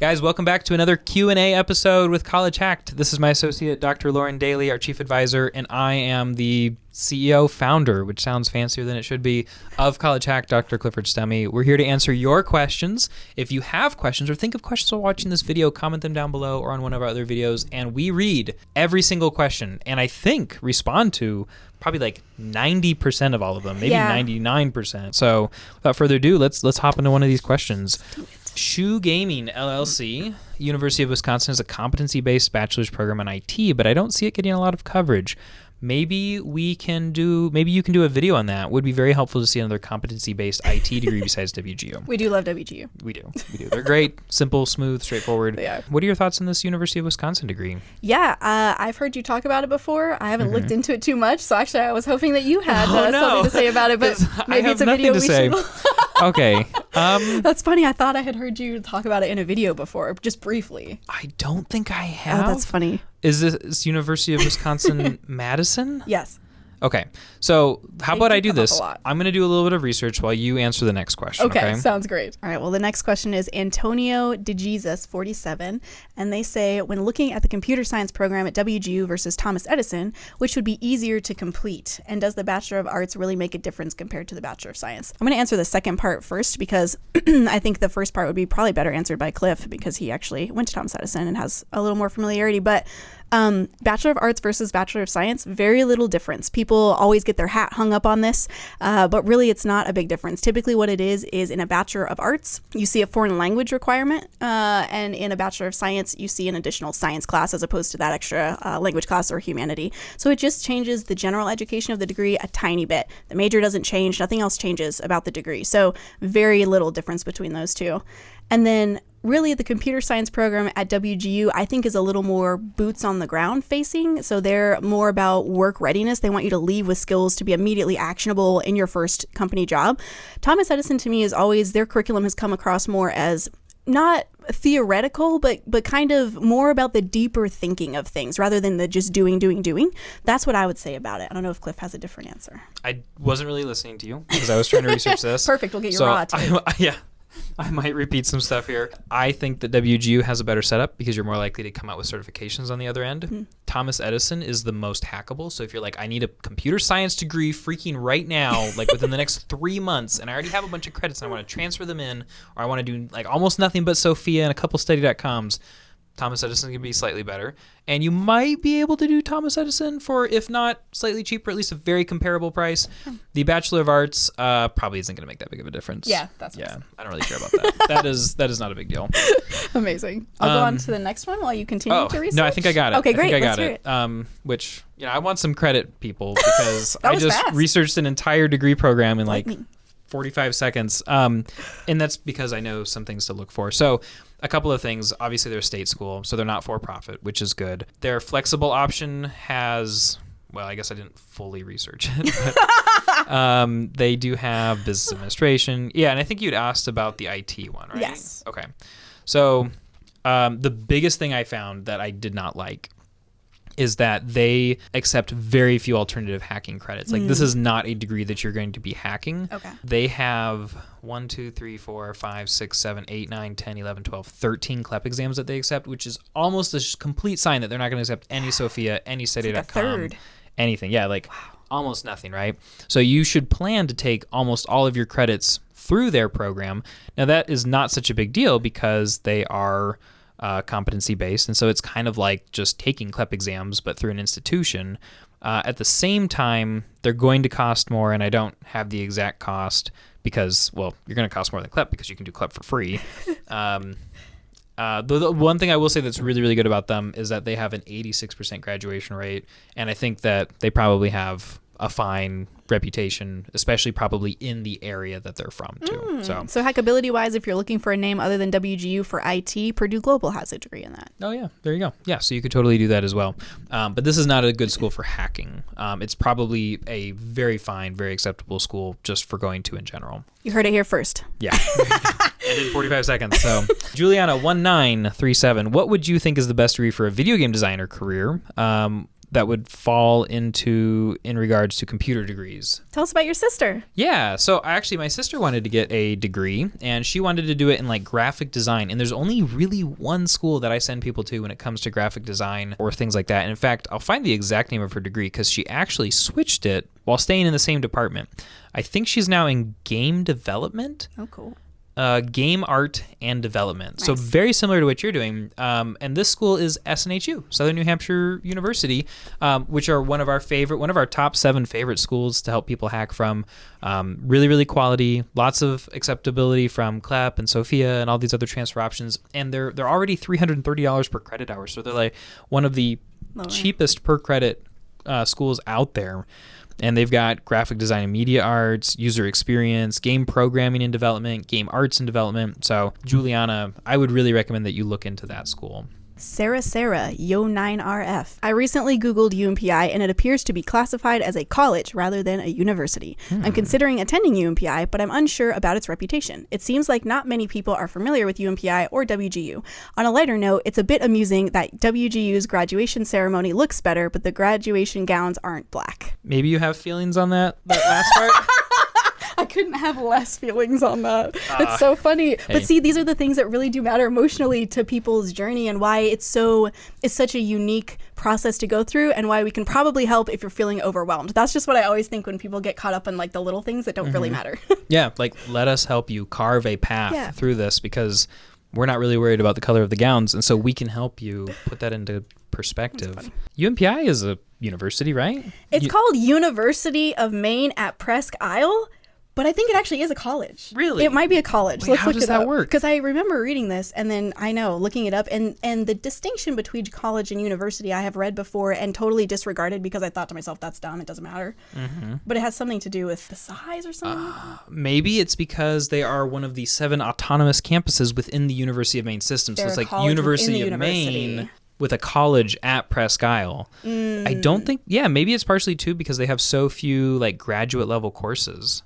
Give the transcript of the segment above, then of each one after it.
Guys, welcome back to another Q&A episode with College Hacked. This is my associate, Dr. Lauren Daly, our chief advisor, and I am the CEO founder, which sounds fancier than it should be, of College Hacked, Dr. Clifford Stemmy. We're here to answer your questions. If you have questions or think of questions while watching this video, comment them down below or on one of our other videos, and we read every single question, and I think respond to probably like 90% of all of them, maybe 99%. So without further ado, let's hop into one of these questions. Shoe Gaming LLC, University of Wisconsin, is a competency-based bachelor's program in IT, but I don't see it getting a lot of coverage. Maybe you can do a video on that. Would be very helpful to see another competency-based IT degree besides WGU. We do love WGU. We do. They're great, simple, smooth, straightforward. They are. What are your thoughts on this University of Wisconsin degree? Yeah, I've heard you talk about it before. I haven't looked into it too much, so actually I was hoping that you had something to say about it, but maybe it's a video we should. Okay. That's funny. I thought I had heard you talk about it in a video before, just briefly. I don't think I have. Oh, that's funny. Is this University of Wisconsin Madison? Yes. Okay. So how about I do this? I'm going to do a little bit of research while you answer the next question. Okay, sounds great. All right, well, the next question is Antonio DeJesus, 47, and they say, when looking at the computer science program at WGU versus Thomas Edison, which would be easier to complete? And does the Bachelor of Arts really make a difference compared to the Bachelor of Science? I'm going to answer the second part first because I think the first part would be probably better answered by Cliff because he actually went to Thomas Edison and has a little more familiarity, but Bachelor of Arts versus Bachelor of Science, very little difference. People always get their hat hung up on this, but really it's not a big difference. Typically what it is in a Bachelor of Arts, you see a foreign language requirement, and in a Bachelor of Science, you see an additional science class as opposed to that extra language class or humanity. So it just changes the general education of the degree a tiny bit. The major doesn't change. Nothing else changes about the degree. So very little difference between those two. And then really the computer science program at WGU, I think, is a little more boots on the ground facing. So they're more about work readiness. They want you to leave with skills to be immediately actionable in your first company job. Thomas Edison, to me, is always, their curriculum has come across more as not theoretical, but kind of more about the deeper thinking of things rather than the just doing. That's what I would say about it. I don't know if Cliff has a different answer. I wasn't really listening to you because I was trying to research this. Perfect. We'll get your raw too. I might repeat some stuff here. I think that WGU has a better setup because you're more likely to come out with certifications on the other end. Mm-hmm. Thomas Edison is the most hackable. So if you're like, I need a computer science degree freaking right now, like within the next 3 months, and I already have a bunch of credits and I want to transfer them in, or I want to do like almost nothing but Sophia and a couple study.coms, Thomas Edison can be slightly better. And you might be able to do Thomas Edison for, if not slightly cheaper, at least a very comparable price. The Bachelor of Arts probably isn't going to make that big of a difference. Yeah, that's I don't really care about that. that is not a big deal. Amazing. I'll go on to the next one while you continue to research. No, I think I got it. Okay, great. I got it. Which, I want some credit, people, because I just researched an entire degree program in like 45 seconds. And that's because I know some things to look for. So a couple of things. Obviously, they're a state school, so they're not for-profit, which is good. Their flexible option has, well, I guess I didn't fully research it, but they do have business administration. Yeah, and I think you'd asked about the IT one, right? Yes. Okay. So the biggest thing I found that I did not like is that they accept very few alternative hacking credits. Like this is not a degree that you're going to be hacking. Okay. They have 1, 2, 3, 4, 5, 6, 7, 8, 9, 10, 11, 12, 13 CLEP exams that they accept, which is almost a complete sign that they're not going to accept any Sophia, any study.com, like a third. Anything. Yeah, like almost nothing, right? So you should plan to take almost all of your credits through their program. Now that is not such a big deal because they are competency based, and so it's kind of like just taking CLEP exams but through an institution. At the same time, they're going to cost more, and I don't have the exact cost because, well, you're going to cost more than CLEP because you can do CLEP for free. The one thing I will say that's really, really good about them is that they have an 86% graduation rate, and I think that they probably have a fine reputation, especially probably in the area that they're from too. So hackability wise, if you're looking for a name other than WGU for IT, Purdue Global has a degree in that. Oh yeah, there you go. Yeah, so you could totally do that as well. But this is not a good school for hacking. It's probably a very fine, very acceptable school just for going to in general. You heard it here first. Yeah. And in 45 seconds. So Juliana1937, what would you think is the best degree for a video game designer career? that would fall in regards to computer degrees. Tell us about your sister. Yeah, so actually my sister wanted to get a degree, and she wanted to do it in like graphic design. And there's only really one school that I send people to when it comes to graphic design or things like that. And in fact, I'll find the exact name of her degree because she actually switched it while staying in the same department. I think she's now in game development. Oh, cool. Game art and development. Nice. So very similar to what you're doing. And this school is SNHU, Southern New Hampshire University, which are one of our top 7 favorite schools to help people hack from. Really, really quality, lots of acceptability from CLEP and Sophia and all these other transfer options. And they're already $330 per credit hour. So they're like one of the cheapest per credit schools out there. And they've got graphic design and media arts, user experience, game programming and development, game arts and development. So, Juliana, I would really recommend that you look into that school. Sarah, Yo9RF. I recently Googled UMPI and it appears to be classified as a college rather than a university. I'm considering attending UMPI, but I'm unsure about its reputation. It seems like not many people are familiar with UMPI or WGU. On a lighter note, it's a bit amusing that WGU's graduation ceremony looks better, but the graduation gowns aren't black. Maybe you have feelings on that last part? I couldn't have less feelings on that. It's so funny. Hey. But see, these are the things that really do matter emotionally to people's journey and why it's such a unique process to go through and why we can probably help if you're feeling overwhelmed. That's just what I always think when people get caught up in like the little things that don't really matter. Yeah, like let us help you carve a path through this because we're not really worried about the color of the gowns. And so we can help you put that into perspective. UMPI is a university, right? It's called University of Maine at Presque Isle. But I think it actually is a college. Really? It might be a college. Wait, how does that work? Because I remember reading this and then looking it up and the distinction between college and university I have read before and totally disregarded because I thought to myself, that's dumb. It doesn't matter. But it has something to do with the size or something. Maybe it's because they are one of the 7 autonomous campuses within the University of Maine system. So it's like University of Maine with a college at Presque Isle. I don't think, maybe it's partially too because they have so few like graduate level courses.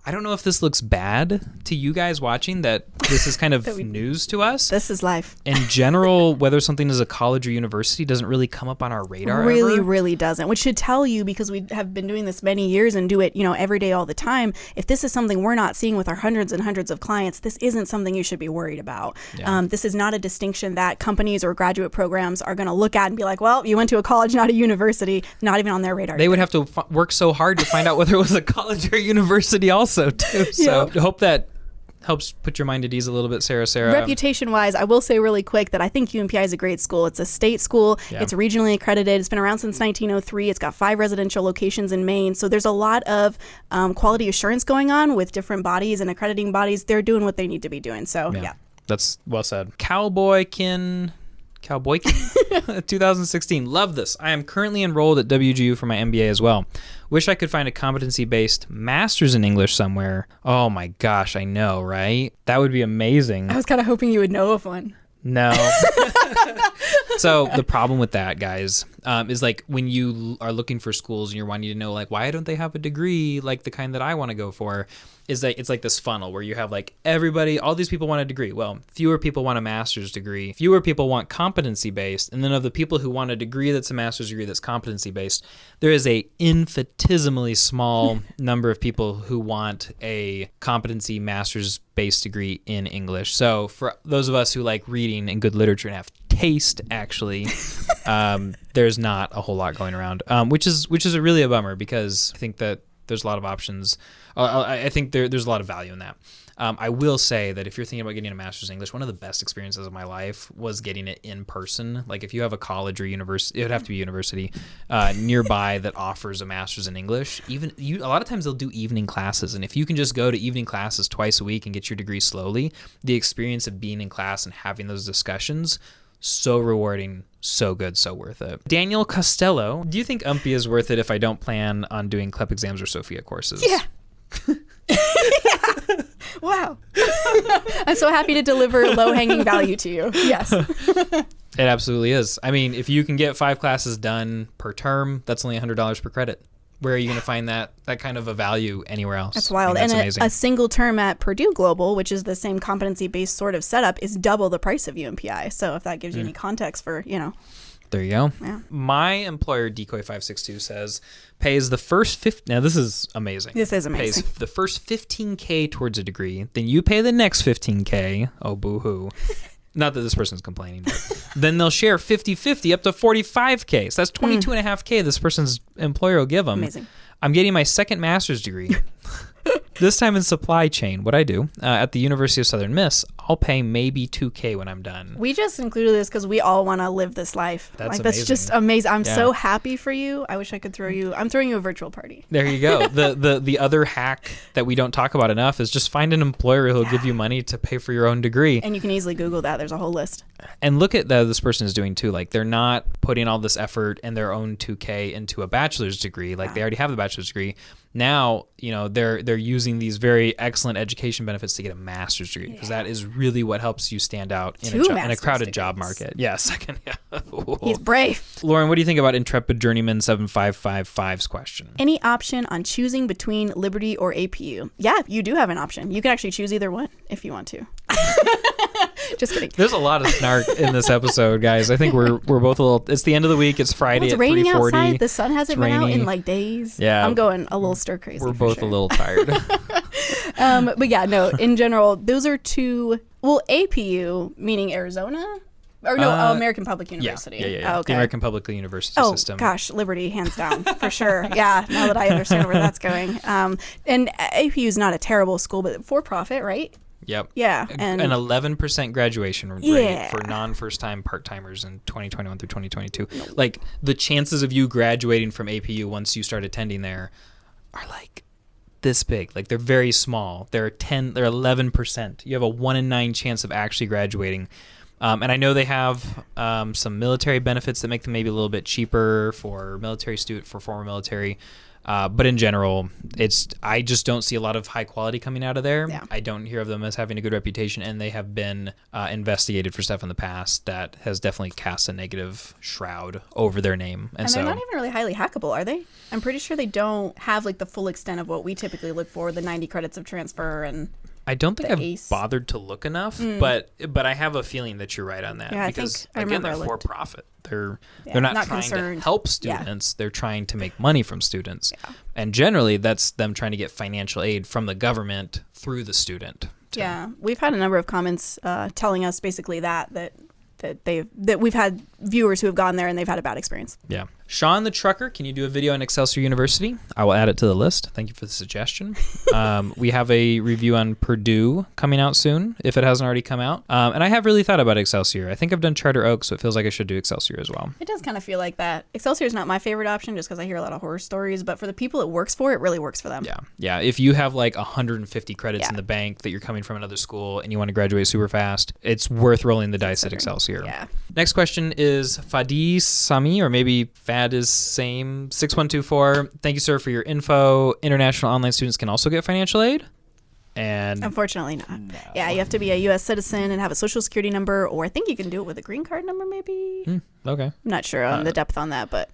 I don't know if this looks bad to you guys watching that this is kind of news to us. This is life. In general, whether something is a college or university doesn't really come up on our radar Really doesn't, which should tell you because we have been doing this many years and do it, every day all the time. If this is something we're not seeing with our hundreds and hundreds of clients, this isn't something you should be worried about. Yeah. This is not a distinction that companies or graduate programs are going to look at and be like, well, you went to a college, not a university, not even on their radar. They would have to work so hard to find out whether it was a college or university also too. So I hope that helps put your mind at ease a little bit, Sarah. Reputation-wise, I will say really quick that I think UMPI is a great school. It's a state school. Yeah. It's regionally accredited. It's been around since 1903. It's got 5 residential locations in Maine. So there's a lot of quality assurance going on with different bodies and accrediting bodies. They're doing what they need to be doing. So, yeah. That's well said. Cowboykin 2016. Love this. I am currently enrolled at WGU for my MBA as well. Wish I could find a competency-based master's in English somewhere. Oh my gosh, I know, right? That would be amazing. I was kind of hoping you would know of one. No. So the problem with that, guys, is like when you are looking for schools and you're wanting to know like why don't they have a degree like the kind that I want to go for, is that it's like this funnel where you have like all these people want a degree. Well, fewer people want a master's degree. Fewer people want competency based. And then of the people who want a degree that's a master's degree that's competency based, there is a infinitesimally small number of people who want a competency master's based degree in English. So for those of us who like reading and good literature and have taste, actually, there's not a whole lot going around, which is really a bummer because I think that there's a lot of options. I think there's a lot of value in that. I will say that if you're thinking about getting a master's in English, one of the best experiences of my life was getting it in person. Like if you have a college or university, it would have to be university nearby that offers a master's in English. A lot of times they'll do evening classes, and if you can just go to evening classes twice a week and get your degree slowly, the experience of being in class and having those discussions, so rewarding, so good, so worth it. Daniel Costello, do you think UMPI is worth it if I don't plan on doing CLEP exams or Sophia courses? Yeah. Wow. I'm so happy to deliver low-hanging value to you. Yes. It absolutely is. I mean, if you can get 5 classes done per term, that's only $100 per credit. Where are you going to find that kind of a value anywhere else? That's wild. That's amazing. A single term at Purdue Global, which is the same competency-based sort of setup, is double the price of UMPI. So if that gives you any context for, There you go. Yeah. My employer, Decoy 562, says pays the first 50. Now, this is amazing. This is amazing. Pays the first $15K towards a degree. Then you pay the next $15K. Oh, boo-hoo. Not that this person's complaining, but then they'll share 50-50 up to $45K. So that's $22.5K this person's employer will give them. Amazing. I'm getting my second master's degree. This time in supply chain. What I do at the University of Southern Miss, I'll pay maybe $2K when I'm done. We just included this because we all want to live this life. That's That's just amazing. I'm Yeah. so happy for you. I wish I could throw you. I'm throwing you a virtual party. There you go. The other hack that we don't talk about enough is just find an employer who'll give you money to pay for your own degree. And you can easily Google that. There's a whole list. And look at that this person is doing too. Like, they're not putting all this effort and their own $2K into a bachelor's degree. Like, they already have the bachelor's degree. Now, they're using these very excellent education benefits to get a master's degree, because that is really what helps you stand out in a crowded job market. Yeah, second. Yeah. He's brave. Lauren, what do you think about Intrepid Journeyman 7555's question? Any option on choosing between Liberty or APU? Yeah, you do have an option. You can actually choose either one if you want to. Just kidding. There's a lot of snark in this episode, guys. I think we're both a little. It's the end of the week. It's Friday It's at raining 3:40. outside. The sun hasn't been out in like days. Yeah. I'm going a little stir crazy. We're for both sure. a little tired. But yeah, no, in general, those are two. Well, APU, meaning Arizona? Or no, American Public University. Yeah. Oh, okay. The American Public University Oh, system. gosh, Liberty, hands down, for sure. Yeah, now that I understand where that's going. And APU is not a terrible school, but for profit, right? Yep. Yeah. And an 11% graduation rate Yeah. for non-first-time part-timers in 2021 through 2022. Like, the chances of you graduating from APU once you start attending there are like this big. Like, they're very small. They're 11%. You have a 1 in 9 chance of actually graduating. And I know they have some military benefits that make them maybe a little bit cheaper for former military. But in general, I just don't see a lot of high quality coming out of there. Yeah. I don't hear of them as having a good reputation, and they have been investigated for stuff in the past that has definitely cast a negative shroud over their name. And so they're not even really highly hackable, are they? I'm pretty sure they don't have like the full extent of what we typically look for, the 90 credits of transfer and I don't think the I've ACE. bothered to look enough, but I have a feeling that you're right on that. Yeah, I because think I again, remember I they're for looked. profit. They're Yeah, not not trying concerned. to help Yeah. students. They're trying to make money from students. Yeah. And generally that's them trying to get financial aid from the government through the student. Yeah, we've had a number of comments telling us basically that we've had viewers who have gone there and they've had a bad experience. Yeah. Sean the Trucker, can you do a video on Excelsior University? I will add it to the list. Thank you for the suggestion. We have a review on Purdue coming out soon, if it hasn't already come out. And I have really thought about Excelsior. I think I've done Charter Oak, so it feels like I should do Excelsior as well. It does kind of feel like that. Excelsior is not my favorite option just because I hear a lot of horror stories, but for the people it works for, it really works for them. Yeah. If you have like 150 credits Yeah. in the bank that you're coming from another school and you want to graduate super fast, it's worth rolling the dice at Excelsior. Yeah. Next question is Fadi Sami, or maybe Fad is same, 6124. Thank you, sir, for your info. International online students can also get financial aid? And Unfortunately not. Yeah, you have to be a U.S. citizen and have a social security number, or I think you can do it with a green card number maybe. okay. I'm not sure on the depth on that, but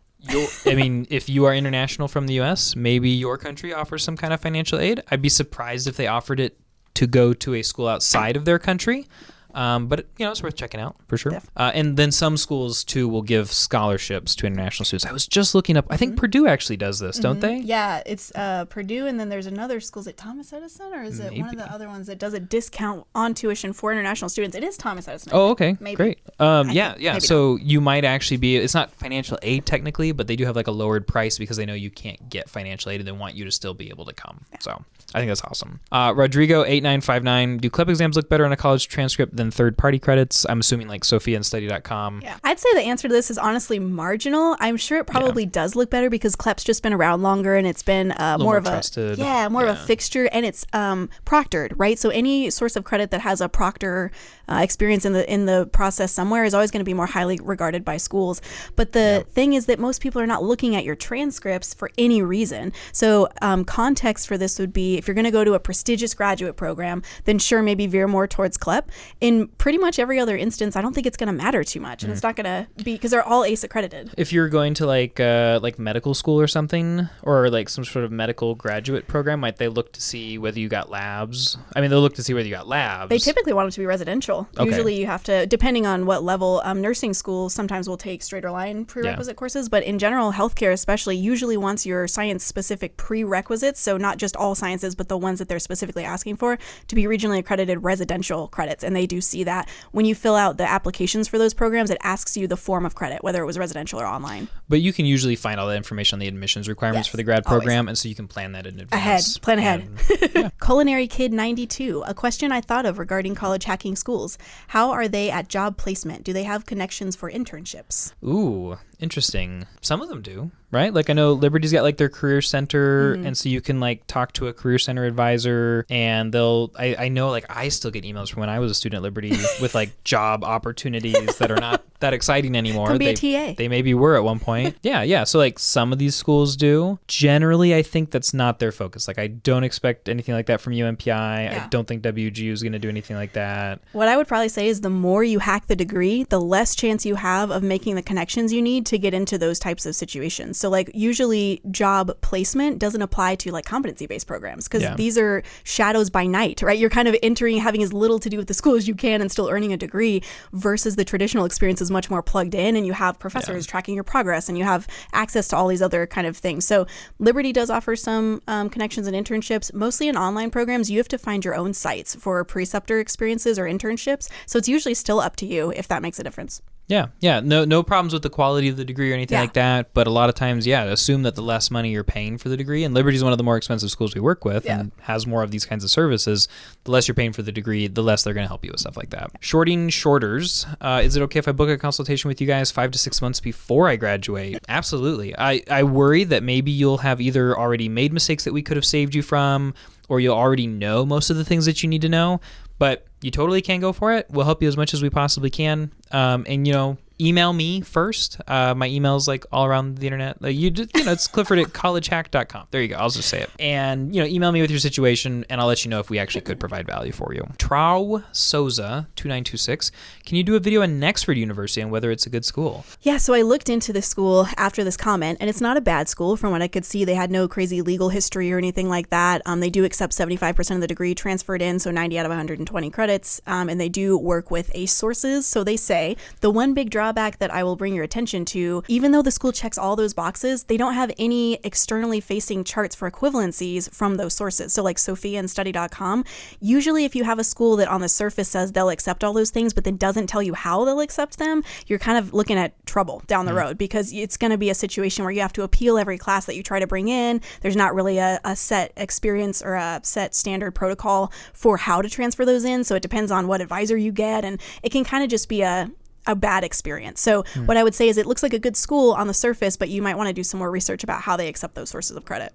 I mean, if you are international from the U.S., maybe your country offers some kind of financial aid. I'd be surprised if they offered it to go to a school outside of their country. But it's worth checking out for sure. And then some schools too will give scholarships to international students. I was just looking up. I think Purdue actually does this, don't they? yeah, it's Purdue, and then there's another school. Is it Thomas Edison, or is it one of the other ones that does a discount on tuition for international students? It is Thomas Edison. I Oh, think. okay, Maybe. great. Yeah. maybe So you might actually be. It's not financial aid technically, but they do have like a lowered price because they know you can't get financial aid, and they want you to still be able to come. So I think that's awesome. Rodrigo 8959. Do CLEP exams look better on a college transcript than third-party credits? I'm assuming like SophiaandStudy.com. Yeah, I'd say the answer to this is honestly marginal. I'm sure it probably does look better because CLEP's just been around longer and it's been more more of trusted. of a fixture, and it's proctored, right? So any source of credit that has a proctor experience in the process somewhere is always going to be more highly regarded by schools. But the thing is that most people are not looking at your transcripts for any reason. So context for this would be if you're going to go to a prestigious graduate program, then sure, maybe veer more towards CLEP. in pretty much every other instance, I don't think it's going to matter too much. And it's not going to be, because they're all ACE accredited. If you're going to like medical school or something, or like some sort of medical graduate program, might they look to see whether you got labs? I mean, they'll look to see whether you got labs. They typically want them to be residential. Okay. Usually you have to, depending on what level, nursing schools sometimes will take straighter line prerequisite courses, but in general, healthcare especially usually wants your science-specific prerequisites, so not just all sciences, but the ones that they're specifically asking for, to be regionally accredited residential credits. And they do see that when you fill out the applications for those programs, it asks you the form of credit, whether it was residential or online. But you can usually find all that information on the admissions requirements for the grad program, and so you can plan that in advance. Plan ahead. Culinary Kid 92, a question I thought of regarding college hacking schools. How are they at job placement? Do they have connections for internships? Ooh, interesting. Some of them do, right? Like I know Liberty's got like their career center, and so you can like talk to a career center advisor, and I know like I still get emails from when I was a student at Liberty with like job opportunities that are not that exciting anymore. Come be a TA. They maybe were at one point. Yeah. So like some of these schools do. Generally, I think that's not their focus. Like I don't expect anything like that from UMPI. I don't think WGU is going to do anything like that. What I would probably say is the more you hack the degree, the less chance you have of making the connections you need to get into those types of situations. So like usually job placement doesn't apply to like competency-based programs because these are shadows by night, right? You're kind of entering, having as little to do with the school as you can and still earning a degree, versus the traditional experience is much more plugged in, and you have professors tracking your progress, and you have access to all these other kind of things. So Liberty does offer some connections and internships. Mostly in online programs, you have to find your own sites for preceptor experiences or internships. So it's usually still up to you if that makes a difference. Yeah. No problems with the quality of the degree or anything like that. But a lot of times, assume that the less money you're paying for the degree, and Liberty's one of the more expensive schools we work with and has more of these kinds of services, the less you're paying for the degree, the less they're going to help you with stuff like that. Shorting shorters. Is it okay if I book a consultation with you guys 5 to 6 months before I graduate? Absolutely. I worry that maybe you'll have either already made mistakes that we could have saved you from, or you'll already know most of the things that you need to know. But you totally can go for it. We'll help you as much as we possibly can. And, email me first. My email's like all around the internet. Like it's Clifford@collegehack.com. There you go. I'll just say it. And, email me with your situation, and I'll let you know if we actually could provide value for you. Trau Souza 2926. Can you do a video on Nexford University and whether it's a good school? Yeah, so I looked into this school after this comment, and it's not a bad school. From what I could see, they had no crazy legal history or anything like that. They do accept 75% of the degree transferred in, so 90 out of 120 credits, and they do work with ACE sources. So they say the one big drawback that I will bring your attention to, even though the school checks all those boxes, they don't have any externally facing charts for equivalencies from those sources. So like Sophia and study.com, usually if you have a school that on the surface says they'll accept all those things, but then doesn't tell you how they'll accept them, you're kind of looking at trouble down the road, because it's going to be a situation where you have to appeal every class that you try to bring in. There's not really a set experience or a set standard protocol for how to transfer those in. So it depends on what advisor you get, and it can kind of just be a bad experience. So what I would say is it looks like a good school on the surface, but you might want to do some more research about how they accept those sources of credit.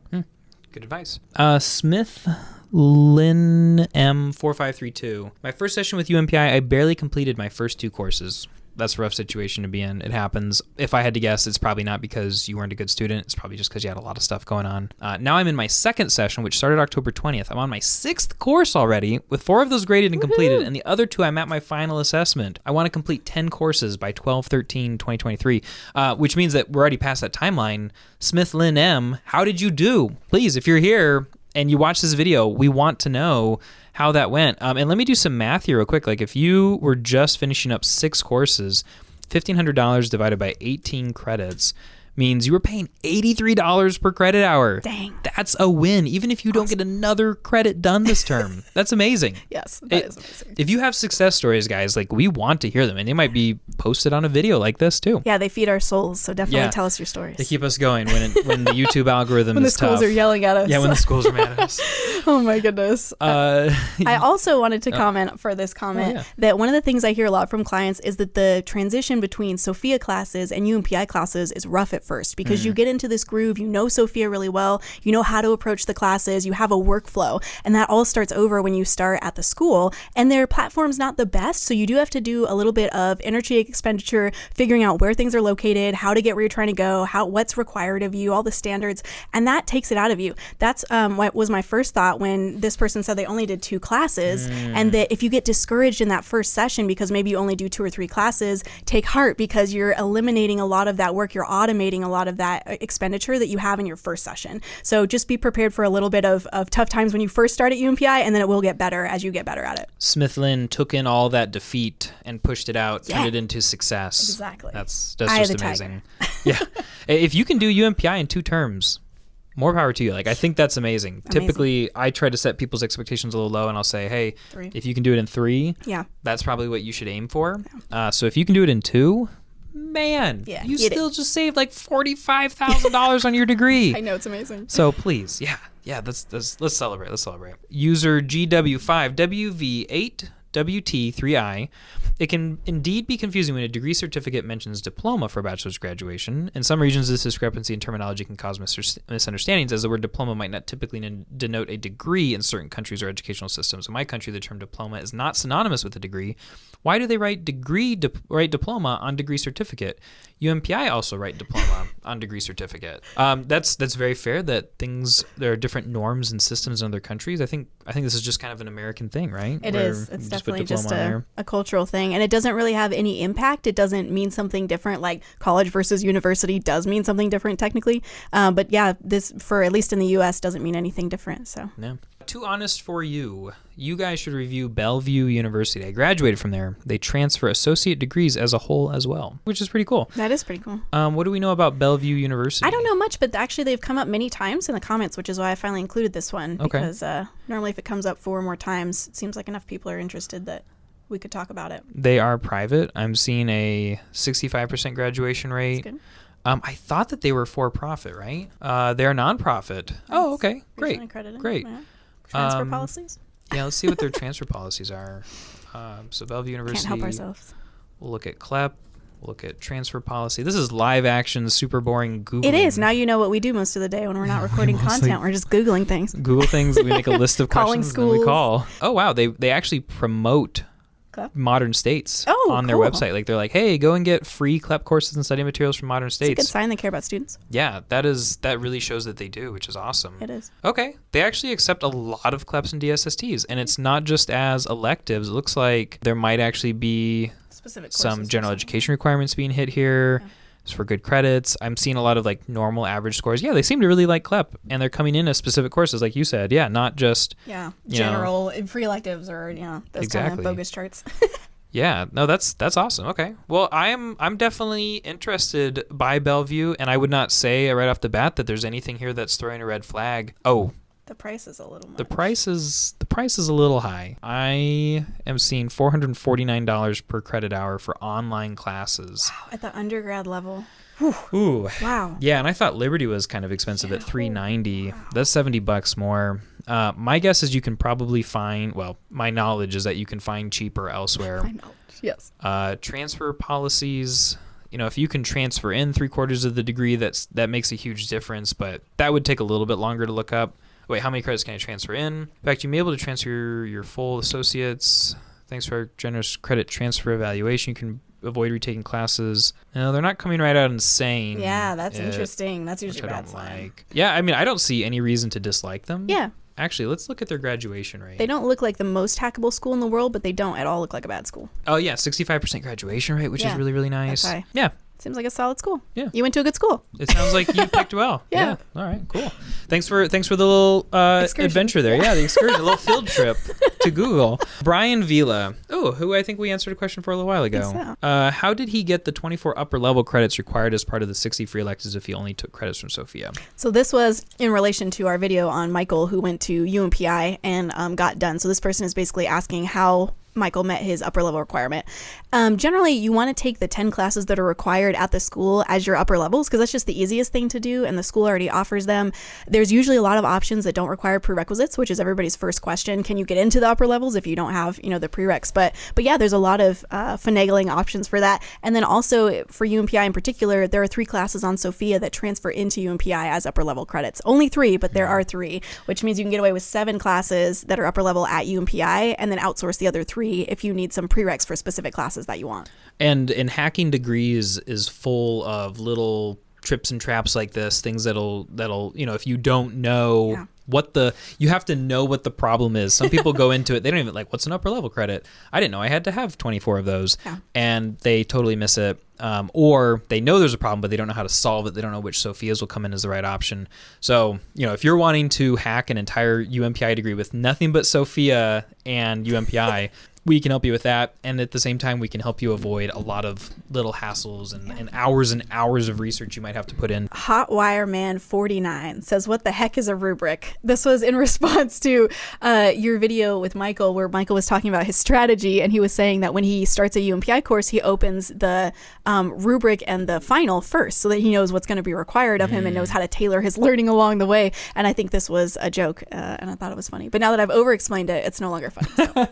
Good advice. Smith Lynn M4532. My first session with UMPI, I barely completed my first 2 courses. That's a rough situation to be in. It happens. If I had to guess, it's probably not because you weren't a good student. It's probably just because you had a lot of stuff going on. Now I'm in my second session, which started October 20th. I'm on my 6th course already, with 4 of those graded and completed, and the other 2 I'm at my final assessment. I want to complete 10 courses by 12/13/2023, which means that we're already past that timeline. Smith Lynn M, how did you do? Please, if you're here and you watch this video, we want to know how that went. And let me do some math here real quick. Like if you were just finishing up 6 courses, $1,500 divided by 18 credits means you were paying $83 per credit hour. Dang. That's a win, even if you don't get another credit done this term. That's amazing. Yes, that is amazing. If you have success stories, guys, like we want to hear them, and they might be posted on a video like this too. Yeah, they feed our souls, so definitely tell us your stories. They keep us going when the YouTube algorithm when is the schools tough. are yelling at us. Yeah, when the schools are mad at us. Oh my goodness. I also wanted to comment for this comment that one of the things I hear a lot from clients is that the transition between Sophia classes and UMPI classes is rough at first, because you get into this groove, you know Sophia really well, you know how to approach the classes, you have a workflow, and that all starts over when you start at the school. And their platform's not the best, so you do have to do a little bit of energy expenditure, figuring out where things are located, how to get where you're trying to go, what's required of you, all the standards, and that takes it out of you. That's what was my first thought when this person said they only did 2 classes, and that if you get discouraged in that first session because maybe you only do 2 or 3 classes, take heart, because you're eliminating a lot of that work, you're automating a lot of that expenditure that you have in your first session. So just be prepared for a little bit of tough times when you first start at UMPI, and then it will get better as you get better at it. Smith Lynn took in all that defeat and pushed it out, turned it into success. Exactly. That's just amazing. Yeah. If you can do UMPI in 2 terms, more power to you. Like, I think that's amazing. Typically, I try to set people's expectations a little low, and I'll say, hey, 3. if you can do it in 3, that's probably what you should aim for. So if you can do it in 2, man, you still just saved like $45,000 on your degree. I know, it's amazing. So please, let's celebrate. User GW5WV8WT3I. It can indeed be confusing when a degree certificate mentions diploma for bachelor's graduation. In some regions, this discrepancy in terminology can cause misunderstandings, as the word diploma might not typically denote a degree in certain countries or educational systems. In my country, the term diploma is not synonymous with a degree. Why do they write diploma on degree certificate? UMPI also write diploma on degree certificate. That's very fair that there are different norms and systems in other countries. I think this is just kind of an American thing, right? It is. It's definitely just a cultural thing, and it doesn't really have any impact. It doesn't mean something different, like college versus university does mean something different technically. But yeah, this, for at least in the U.S., doesn't mean anything different. So. Yeah. Too honest for you. You guys should review Bellevue University. I graduated from there. They transfer associate degrees as a whole as well, which is pretty cool. That is pretty cool. What do we know about Bellevue University? I don't know much, but actually they've come up many times in the comments, which is why I finally included this one. Okay. Because normally if it comes up 4 or more times, it seems like enough people are interested that we could talk about it. They are private. I'm seeing a 65% graduation rate. That's good. I thought that they were for-profit, right? They're nonprofit. Oh, okay. Great. Great. Yeah. Transfer policies? Yeah, let's see what their transfer policies are. So Bellevue University. Can't help ourselves. We'll look at CLEP. We'll look at transfer policy. This is live action, super boring Googling. It is. Now you know what we do most of the day when we're not recording content. We're just Googling things. Google things. We make a list of Calling questions schools. and then we call. Oh, wow. They actually promote Modern States on their website. Like, they're like, hey, go and get free CLEP courses and study materials from Modern States. It's a good sign they care about students. Yeah, that really shows that they do, which is awesome. It is. Okay. They actually accept a lot of CLEPs and DSSTs, and it's not just as electives. It looks like there might actually be Specific some general education requirements being hit here. Yeah. For good credits. I'm seeing a lot of like normal average scores. Yeah, they seem to really like CLEP, and they're coming in as specific courses, like you said. Yeah, not just general free electives or those kind of bogus charts. Yeah, no, that's awesome. Okay, well, I'm definitely interested by Bellevue, and I would not say right off the bat that there's anything here that's throwing a red flag. Oh. The price is a little much. The price is a little high. I am seeing $449 per credit hour for online classes. Wow, at the undergrad level. Ooh. Wow. Yeah, and I thought Liberty was kind of expensive at $390. Wow. That's $70 more. My guess is you can probably find, well, my knowledge is that you can find cheaper elsewhere. My knowledge, yes. Transfer policies. If you can transfer in 3/4 of the degree, that makes a huge difference, but that would take a little bit longer to look up. Wait, how many credits can I transfer in? In fact, you may be able to transfer your full associates. Thanks for our generous credit transfer evaluation. You can avoid retaking classes. No, they're not coming right out and saying. Yeah, that's interesting. That's usually a bad sign. Like. Yeah, I mean, I don't see any reason to dislike them. Yeah. Actually, let's look at their graduation rate. They don't look like the most hackable school in the world, but they don't at all look like a bad school. Oh, yeah, 65% graduation rate, which is really, really nice. That's high. Yeah. Seems like a solid school. Yeah. You went to a good school. It sounds like you picked well. Yeah. All right, cool. Thanks for the little adventure there. Yeah, the excursion, a little field trip to Google. Brian Vila. Oh, who I think we answered a question for a little while ago. So. How did he get the 24 upper level credits required as part of the 60 free electives if he only took credits from Sophia? So this was in relation to our video on Michael, who went to UMPI and got done. So this person is basically asking how Michael met his upper level requirement. Generally, you want to take the 10 classes that are required at the school as your upper levels, because that's just the easiest thing to do, and the school already offers them. There's usually a lot of options that don't require prerequisites, which is everybody's first question. Can you get into the upper levels if you don't have, the prereqs? But yeah, there's a lot of finagling options for that. And then also for UMPI in particular, there are 3 classes on Sophia that transfer into UMPI as upper level credits. Only 3, but there are 3, which means you can get away with 7 classes that are upper level at UMPI, and then outsource the other 3 if you need some prereqs for specific classes that you want. And Hacking Degrees is full of little trips and traps like this, things that'll if you don't know you have to know what the problem is. Some people go into it, they don't even what's an upper level credit? I didn't know I had to have 24 of those. Yeah. And they totally miss it. Or they know there's a problem, but they don't know how to solve it. They don't know which Sophias will come in as the right option. So, if you're wanting to hack an entire UMPI degree with nothing but Sophia and UMPI, we can help you with that. And at the same time, we can help you avoid a lot of little hassles and hours of research you might have to put in. Hotwireman49 says, what the heck is a rubric? This was in response to your video with Michael, where Michael was talking about his strategy. And he was saying that when he starts a UMPI course, he opens the rubric and the final first, so that he knows what's going to be required of him and knows how to tailor his learning along the way. And I think this was a joke, and I thought it was funny. But now that I've over-explained it, it's no longer funny. So.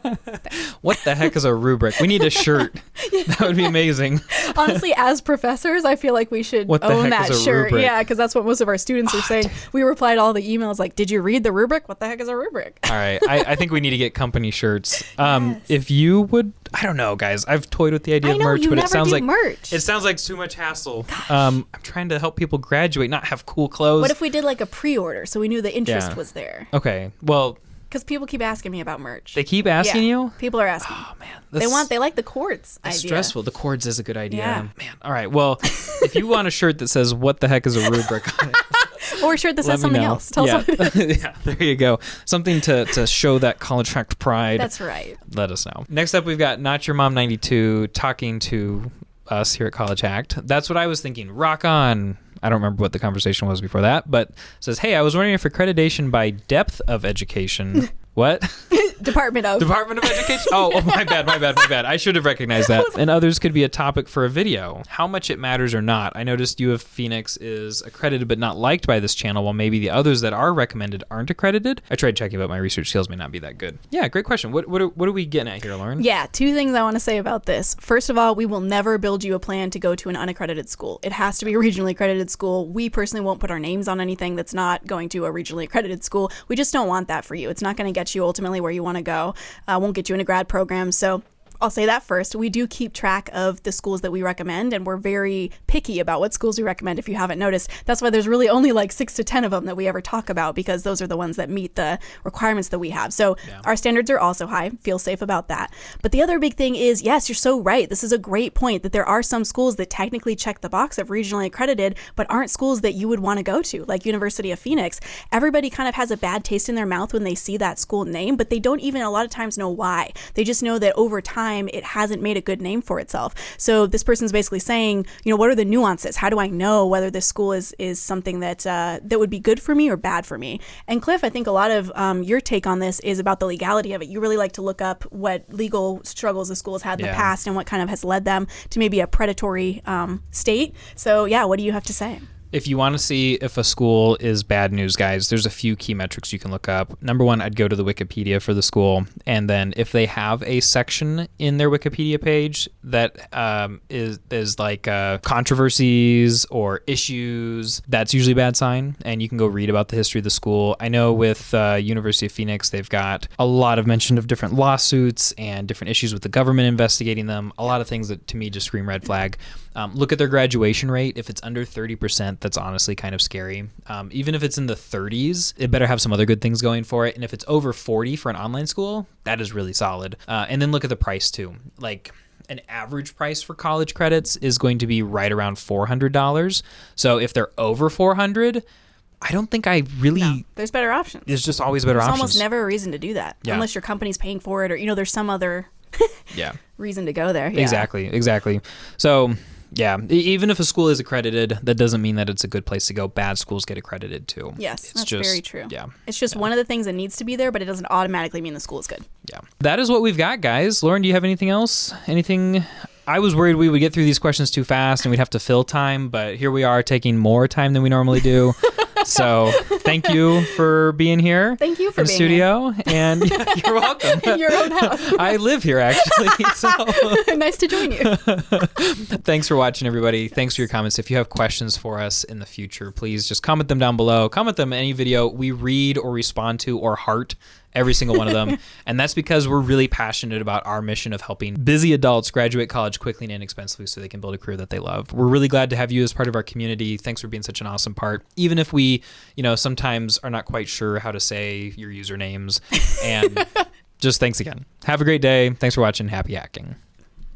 What the heck is a rubric? We need a shirt. That would be amazing. Honestly, as professors, I feel like we should own that shirt. Rubric? Yeah, because that's what most of our students are saying. We reply to all the emails like, did you read the rubric? What the heck is a rubric? All right. I think we need to get company shirts. Yes. If you would, I don't know, guys. I've toyed with the idea of merch, but it sounds like merch. It sounds like too much hassle. I'm trying to help people graduate, not have cool clothes. What if we did a pre-order so we knew the interest was there? Okay. Well, because people keep asking me about merch. They keep asking you? People are asking. Oh, man. They like the cords idea. Stressful. The cords is a good idea. Yeah. Man. All right. Well, if you want a shirt that says, what the heck is a rubric on it? Or a shirt that says something else. Tell us what it is. Yeah, there you go. Something to show that College Hacked pride. That's right. Let us know. Next up, we've got Not Your Mom 92 talking to us here at College Hacked. That's what I was thinking. Rock on. I don't remember what the conversation was before that, but says, hey, I was wondering if accreditation by depth of education. What? Department of Education? Oh, my bad. I should have recognized that. And others could be a topic for a video. How much it matters or not. I noticed U of Phoenix is accredited but not liked by this channel, while maybe the others that are recommended aren't accredited. I tried checking, but my research skills may not be that good. Yeah, great question. What are we getting at here, Lauren? Yeah, 2 things I want to say about this. First of all, we will never build you a plan to go to an unaccredited school. It has to be a regionally accredited school. We personally won't put our names on anything that's not going to a regionally accredited school. We just don't want that for you. It's not going to get you ultimately where you want to go. Won't get you in a grad program. So I'll say that first. We do keep track of the schools that we recommend, and we're very picky about what schools we recommend, if you haven't noticed. That's why there's really only 6 to 10 of them that we ever talk about, because those are the ones that meet the requirements that we have. So Our standards are also high. Feel safe about that. But the other big thing is, yes, you're so right. This is a great point, that there are some schools that technically check the box of regionally accredited, but aren't schools that you would want to go to, like University of Phoenix. Everybody kind of has a bad taste in their mouth when they see that school name, but they don't even a lot of times know why. They just know that over time, it hasn't made a good name for itself. So this person's basically saying, what are the nuances? How do I know whether this school is something that would be good for me or bad for me? And Cliff, I think a lot of your take on this is about the legality of it. You really like to look up what legal struggles the school has had in the past and what kind of has led them to maybe a predatory state. So what do you have to say? If you want to see if a school is bad news, guys, there's a few key metrics you can look up. Number one, I'd go to the Wikipedia for the school. And then if they have a section in their Wikipedia page that is like controversies or issues, that's usually a bad sign. And you can go read about the history of the school. I know with University of Phoenix, they've got a lot of mention of different lawsuits and different issues with the government investigating them. A lot of things that to me just scream red flag. Look at their graduation rate. If it's under 30%, that's honestly kind of scary. Even if it's in the 30s, it better have some other good things going for it. And if it's over 40 for an online school, that is really solid. And then look at the price too. An average price for college credits is going to be right around $400. So if they're over $400, I don't think there's better options. There's just always better options. There's almost never a reason to do that unless your company's paying for it, or there's some other reason to go there. Exactly. So Yeah. Even if a school is accredited, that doesn't mean that it's a good place to go. Bad schools get accredited too. Yes, It's that's just, very true. Yeah. It's just one of the things that needs to be there, but it doesn't automatically mean the school is good. Yeah. That is what we've got, guys. Lauren, do you have anything else? Anything? I was worried we would get through these questions too fast and we'd have to fill time, but here we are taking more time than we normally do. So thank you for being here. Thank you for in being studio. And yeah, you're welcome. In your own house. I live here, actually. So Nice to join you. thanks for watching, everybody. Thanks for your comments. If you have questions for us in the future, please just comment them down below. Comment them in any video we read or respond to or heart every single one of them. And that's because we're really passionate about our mission of helping busy adults graduate college quickly and inexpensively so they can build a career that they love. We're really glad to have you as part of our community. Thanks for being such an awesome part. Even if we, sometimes are not quite sure how to say your usernames. And just thanks again. Have a great day. Thanks for watching. Happy hacking.